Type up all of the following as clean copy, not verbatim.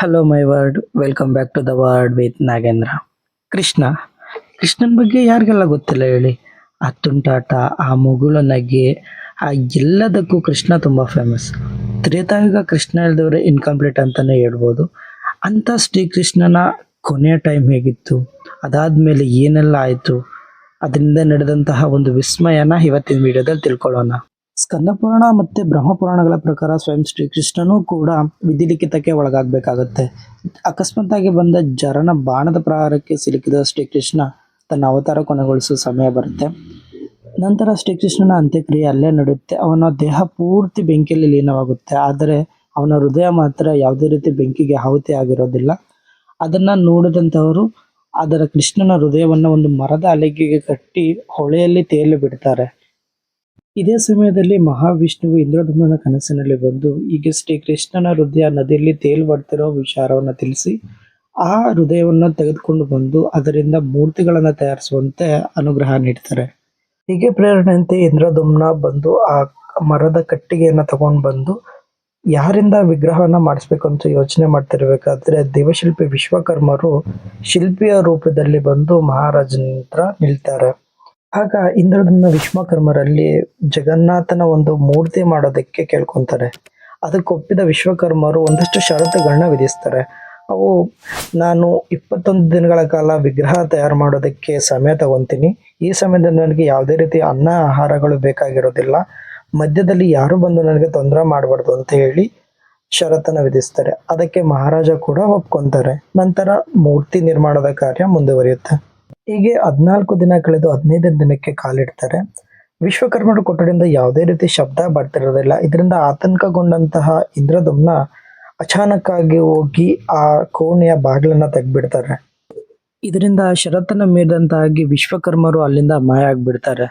Hello my word, welcome back to the word with Nagendra. Krishna ಕೃಷ್ಣನ ಬಗ್ಗೆ ಯಾರಿಗೆಲ್ಲ ಗೊತ್ತಿಲ್ಲ ಹೇಳಿ. ಆ ತುಂಟಾಟ, ಆ ಮುಗುಳು ನಗೆ, ಆ ಎಲ್ಲದಕ್ಕೂ ಕೃಷ್ಣ ತುಂಬ ಫೇಮಸ್. ತ್ರೇತಾಯುಗ ಕೃಷ್ಣ ಇಲ್ದವ್ರೆ ಇನ್ಕಂಪ್ಲೀಟ್ ಅಂತಾನೆ ಹೇಳ್ಬೋದು. ಅಂಥ ಶ್ರೀಕೃಷ್ಣನ ಕೊನೆಯ ಟೈಮ್ ಹೇಗಿತ್ತು, ಅದಾದ್ಮೇಲೆ ಏನೆಲ್ಲ ಆಯಿತು, ಅದರಿಂದ ನಡೆದಂತಹ ಒಂದು ವಿಸ್ಮಯನ ಇವತ್ತಿನ ವಿಡಿಯೋದಲ್ಲಿ ತಿಳ್ಕೊಳ್ಳೋಣ. ಸ್ಕಂದ ಪುರಾಣ ಮತ್ತೆ ಬ್ರಹ್ಮಪುರಾಣಗಳ ಪ್ರಕಾರ ಸ್ವಯಂ ಶ್ರೀಕೃಷ್ಣನೂ ಕೂಡ ವಿಧಿಲಿಖಿತಕ್ಕೆ ಒಳಗಾಗಬೇಕಾಗತ್ತೆ. ಅಕಸ್ಮಾತ್ತಾಗಿ ಬಂದ ಜರನ ಬಾಣದ ಪ್ರಹಾರಕ್ಕೆ ಸಿಲುಕಿದ ಶ್ರೀಕೃಷ್ಣ ತನ್ನ ಅವತಾರ ಕೊನೆಗೊಳಿಸುವ ಸಮಯ ಬರುತ್ತೆ. ನಂತರ ಶ್ರೀಕೃಷ್ಣನ ಅಂತ್ಯಕ್ರಿಯೆ ಅಲ್ಲೇ ನಡೆಯುತ್ತೆ. ಅವನ ದೇಹ ಪೂರ್ತಿ ಬೆಂಕಿಯಲ್ಲಿ ಲೀನವಾಗುತ್ತೆ, ಆದರೆ ಅವನ ಹೃದಯ ಮಾತ್ರ ಯಾವುದೇ ರೀತಿ ಬೆಂಕಿಗೆ ಆಹುತಿ ಆಗಿರೋದಿಲ್ಲ. ಅದನ್ನ ನೋಡಿದಂಥವರು ಅದರ ಕೃಷ್ಣನ ಹೃದಯವನ್ನು ಒಂದು ಮರದ ಹಲಗೆಗೆ ಕಟ್ಟಿ ಹೊಳೆಯಲ್ಲಿ ತೇಲಿ ಬಿಡ್ತಾರೆ. ಇದೇ ಸಮಯದಲ್ಲಿ ಮಹಾವಿಷ್ಣುವು ಇಂದ್ರಧುಮ್ನನ ಕನಸಿನಲ್ಲಿ ಬಂದು ಹೀಗೆ ಶ್ರೀಕೃಷ್ಣನ ಹೃದಯ ನದಿಯಲ್ಲಿ ತೇಲ್ಬಡ್ತಿರೋ ವಿಚಾರವನ್ನು ತಿಳಿಸಿ ಆ ಹೃದಯವನ್ನು ತೆಗೆದುಕೊಂಡು ಬಂದು ಅದರಿಂದ ಮೂರ್ತಿಗಳನ್ನು ತಯಾರಿಸುವಂತೆ ಅನುಗ್ರಹ ನೀಡ್ತಾರೆ. ಹೀಗೆ ಪ್ರೇರಣೆಯಂತೆ ಇಂದ್ರಧುಮ್ನ ಬಂದು ಆ ಮರದ ಕಟ್ಟಿಗೆಯನ್ನು ತಗೊಂಡು ಬಂದು ಯಾರಿಂದ ವಿಗ್ರಹವನ್ನ ಮಾಡಿಸ್ಬೇಕು ಅಂತ ಯೋಚನೆ ಮಾಡ್ತಿರ್ಬೇಕಾದ್ರೆ ದೇವಶಿಲ್ಪಿ ವಿಶ್ವಕರ್ಮರು ಶಿಲ್ಪಿಯ ರೂಪದಲ್ಲಿ ಬಂದು ಮಹಾರಾಜನ ಹತ್ರ ನಿಲ್ತಾರೆ. ಆಗ ಇಂದ್ರಧುಮ್ನ ವಿಶ್ವಕರ್ಮರಲ್ಲಿ ಜಗನ್ನಾಥನ ಒಂದು ಮೂರ್ತಿ ಮಾಡೋದಕ್ಕೆ ಕೇಳ್ಕೊಂತಾರೆ. ಅದಕ್ಕೆ ಒಪ್ಪಿದ ವಿಶ್ವಕರ್ಮರು ಒಂದಷ್ಟು ಷರತ್ತುಗಳನ್ನ ವಿಧಿಸ್ತಾರೆ. ಅವು, ನಾನು 21 ದಿನಗಳ ಕಾಲ ವಿಗ್ರಹ ತಯಾರು ಮಾಡೋದಕ್ಕೆ ಸಮಯ ತಗೊಂತೀನಿ. ಈ ಸಮಯದಲ್ಲಿ ನನಗೆ ಯಾವುದೇ ರೀತಿ ಅನ್ನ ಆಹಾರಗಳು ಬೇಕಾಗಿರೋದಿಲ್ಲ. ಮಧ್ಯದಲ್ಲಿ ಯಾರು ಬಂದು ನನಗೆ ತೊಂದರೆ ಮಾಡಬಾರ್ದು ಅಂತ ಹೇಳಿ ಷರತ್ತನ್ನು ವಿಧಿಸ್ತಾರೆ. ಅದಕ್ಕೆ ಮಹಾರಾಜ ಕೂಡ ಒಪ್ಕೊಂತಾರೆ. ನಂತರ ಮೂರ್ತಿ ನಿರ್ಮಾಣದ ಕಾರ್ಯ ಮುಂದುವರಿಯುತ್ತೆ. ಹೀಗೆ 14 ದಿನ ಕಳೆದು 15ನೇ ದಿನಕ್ಕೆ ಕಾಲಿಡ್ತಾರೆ. ವಿಶ್ವಕರ್ಮರ ಕೊಠಡಿಯಿಂದ ಯಾವುದೇ ರೀತಿ ಶಬ್ದ ಬರ್ತಿರೋದಿಲ್ಲ. ಇದರಿಂದ ಆತಂಕಗೊಂಡಂತಹ ಇಂದ್ರಧುಮ್ನ ಅಚಾನಕ್ಕಾಗಿ ಹೋಗಿ ಆ ಕೋಣೆಯ ಬಾಗಿಲನ್ನ ತೆಗ್ಬಿಡ್ತಾರೆ. ಇದರಿಂದ ಷರತ್ತನ್ನ ಮೀರಿದಂತಾಗಿ ವಿಶ್ವಕರ್ಮರು ಅಲ್ಲಿಂದ ಮಾಯ ಆಗ್ಬಿಡ್ತಾರೆ.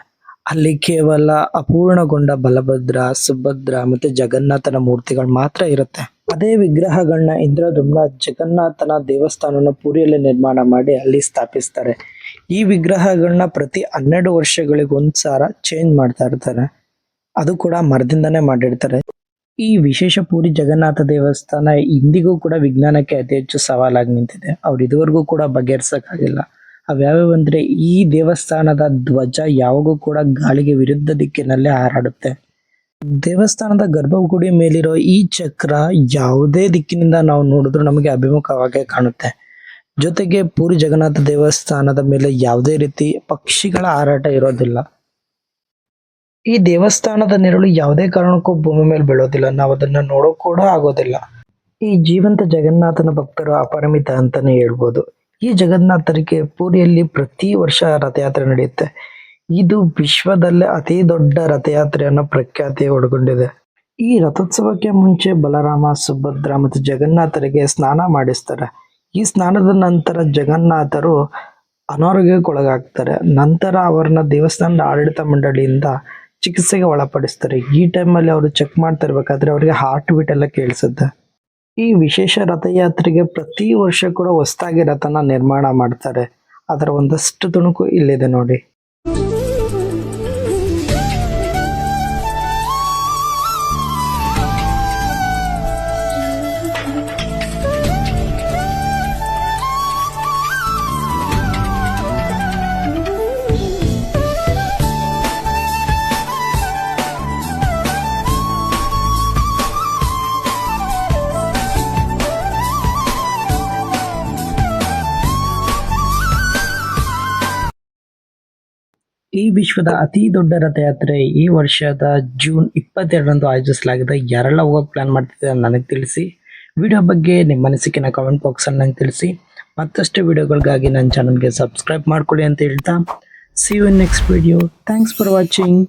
ಅಲ್ಲಿ ಕೇವಲ ಅಪೂರ್ಣಗೊಂಡ ಬಲಭದ್ರ, ಸುಭದ್ರ ಮತ್ತೆ ಜಗನ್ನಾಥನ ಮೂರ್ತಿಗಳು ಮಾತ್ರ ಇರುತ್ತೆ. ಅದೇ ವಿಗ್ರಹಗಳನ್ನ ಇಂದ್ರಧುಮ್ನ ಜಗನ್ನಾಥನ ದೇವಸ್ಥಾನನ ಪುರಿಯಲ್ಲಿ ನಿರ್ಮಾಣ ಮಾಡಿ ಅಲ್ಲಿ ಸ್ಥಾಪಿಸ್ತಾರೆ. ಈ ವಿಗ್ರಹಗಳನ್ನ ಪ್ರತಿ 12 ವರ್ಷಗಳಿಗೊಂದ್ಸಾರ ಚೇಂಜ್ ಮಾಡ್ತಾ ಇರ್ತಾರೆ. ಅದು ಕೂಡ ಮರದಿಂದನೇ ಮಾಡಿರ್ತಾರೆ. ಈ ವಿಶೇಷ ಪುರಿ ಜಗನ್ನಾಥ ದೇವಸ್ಥಾನ ಇಂದಿಗೂ ಕೂಡ ವಿಜ್ಞಾನಕ್ಕೆ ಅತಿ ಹೆಚ್ಚು ಸವಾಲಾಗಿ ನಿಂತಿದೆ. ಅವ್ರು ಇದುವರೆಗೂ ಕೂಡ ಬಗೆಹರಿಸಕ್ಕಾಗಿಲ್ಲ. ಅವ್ಯಾವಂದ್ರೆ ಈ ದೇವಸ್ಥಾನದ ಧ್ವಜ ಯಾವಾಗೂ ಕೂಡ ಗಾಳಿಗೆ ವಿರುದ್ಧ ದಿಕ್ಕಿನಲ್ಲೇ ಹಾರಾಡುತ್ತೆ. ದೇವಸ್ಥಾನದ ಗರ್ಭಗುಡಿ ಮೇಲಿರೋ ಈ ಚಕ್ರ ಯಾವುದೇ ದಿಕ್ಕಿನಿಂದ ನಾವು ನೋಡಿದ್ರು ನಮಗೆ ಅಭಿಮುಖವಾಗಿ ಕಾಣುತ್ತೆ. ಜೊತೆಗೆ ಪುರಿ ಜಗನ್ನಾಥ ದೇವಸ್ಥಾನದ ಮೇಲೆ ಯಾವುದೇ ರೀತಿ ಪಕ್ಷಿಗಳ ಹಾರಾಟ ಇರೋದಿಲ್ಲ. ಈ ದೇವಸ್ಥಾನದ ನೆರಳು ಯಾವುದೇ ಕಾರಣಕ್ಕೂ ಭೂಮಿ ಮೇಲೆ ಬೀಳೋದಿಲ್ಲ. ನಾವು ಅದನ್ನ ನೋಡೋ ಕೂಡ ಆಗೋದಿಲ್ಲ. ಈ ಜೀವಂತ ಜಗನ್ನಾಥನ ಭಕ್ತರು ಅಪರಿಮಿತ ಅಂತಾನೆ ಹೇಳ್ಬೋದು. ಈ ಜಗನ್ನಾಥರಿಗೆ ಪುರಿಯಲ್ಲಿ ಪ್ರತಿ ವರ್ಷ ರಥಯಾತ್ರೆ ನಡೆಯುತ್ತೆ. ಇದು ವಿಶ್ವದಲ್ಲೇ ಅತಿ ದೊಡ್ಡ ರಥಯಾತ್ರೆ ಅನ್ನೋ ಪ್ರಖ್ಯಾತಿ ಒಳಗೊಂಡಿದೆ. ಈ ರಥೋತ್ಸವಕ್ಕೆ ಮುಂಚೆ ಬಲರಾಮ, ಸುಭದ್ರ ಮತ್ತು ಜಗನ್ನಾಥರಿಗೆ ಸ್ನಾನ ಮಾಡಿಸ್ತಾರೆ. ಈ ಸ್ನಾನದ ನಂತರ ಜಗನ್ನಾಥರು ಅನಾರೋಗ್ಯಕ್ಕೊಳಗಾಗ್ತಾರೆ. ನಂತರ ಅವರನ್ನ ದೇವಸ್ಥಾನದ ಆಡಳಿತ ಮಂಡಳಿಯಿಂದ ಚಿಕಿತ್ಸೆಗೆ ಒಳಪಡಿಸ್ತಾರೆ. ಈ ಟೈಮಲ್ಲಿ ಅವರು ಚೆಕ್ ಮಾಡ್ತಾ ಇರ್ಬೇಕಾದ್ರೆ ಅವರಿಗೆ ಹಾರ್ಟ್ ಬೀಟ್ ಎಲ್ಲ ಕೇಳಿಸುತ್ತೆ. ಈ ವಿಶೇಷ ರಥಯಾತ್ರೆಗೆ ಪ್ರತಿ ವರ್ಷ ಕೂಡ ಹೊಸದಾಗಿ ರಥನ ನಿರ್ಮಾಣ ಮಾಡ್ತಾರೆ. ಅದರ ಒಂದಷ್ಟು ತುಣುಕು ಇಲ್ಲಿದೆ ನೋಡಿ. ಈ ವಿಶ್ವದ ಅತಿ ದೊಡ್ಡ ರಥಯಾತ್ರೆ ಈ ವರ್ಷದ ಜೂನ್ 22ರಂದು ಆಯೋಜಿಸಲಾಗಿದೆ. ಯಾರೆಲ್ಲ ಹೋಗೋಕೆ ಪ್ಲಾನ್ ಮಾಡ್ತಿದ್ದಾರೆ ನನಗೆ ತಿಳಿಸಿ. ವಿಡಿಯೋ ಬಗ್ಗೆ ನಿಮ್ಮ ಅನಿಸಿಕೆನ ಕಾಮೆಂಟ್ ಬಾಕ್ಸಲ್ಲಿ ನಂಗೆ ತಿಳಿಸಿ. ಮತ್ತಷ್ಟು ವಿಡಿಯೋಗಳಿಗಾಗಿ ನನ್ನ ಚಾನಲ್ಗೆ ಸಬ್ಸ್ಕ್ರೈಬ್ ಮಾಡ್ಕೊಳ್ಳಿ ಅಂತ ಹೇಳ್ತಾ, see you in next video. Thanks for watching.